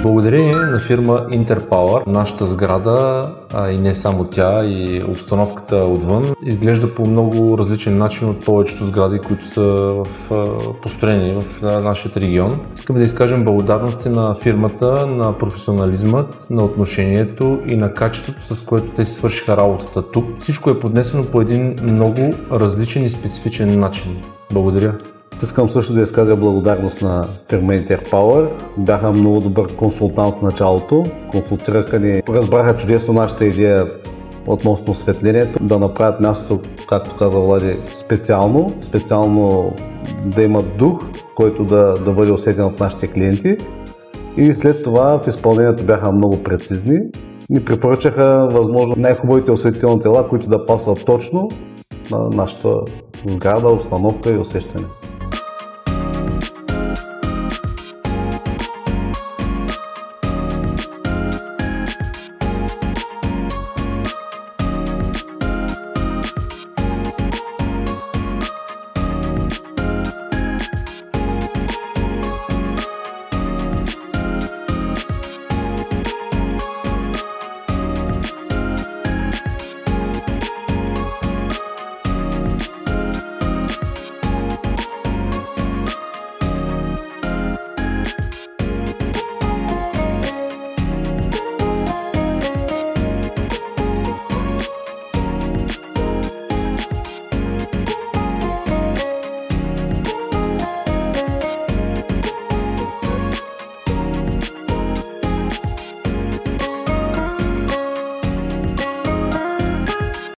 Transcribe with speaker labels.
Speaker 1: Благодарение на фирма Интерпауър, нашата сграда, и не само тя, и обстановката отвън, изглежда по много различен начин от повечето сгради, които са построени в нашия регион. Искаме да изкажем благодарности на фирмата, на професионализмът, на отношението и на качеството, с което те си свършиха работата тук. Всичко е поднесено по един много различен и специфичен начин. Благодаря.
Speaker 2: Искам също да изкажа благодарност на фирма Интерпауър. Бяха много добър консултант в началото. Консултираха ни, разбраха чудесно нашата идея относно осветлението, да направят мястото, както каза Влади, специално да има дух, който да бъде усетен от нашите клиенти. И след това в изпълнението бяха много прецизни. Ни препоръчаха възможно най-хубавите осветителни тела, които да пасват точно на нашата сграда, установка и усещане.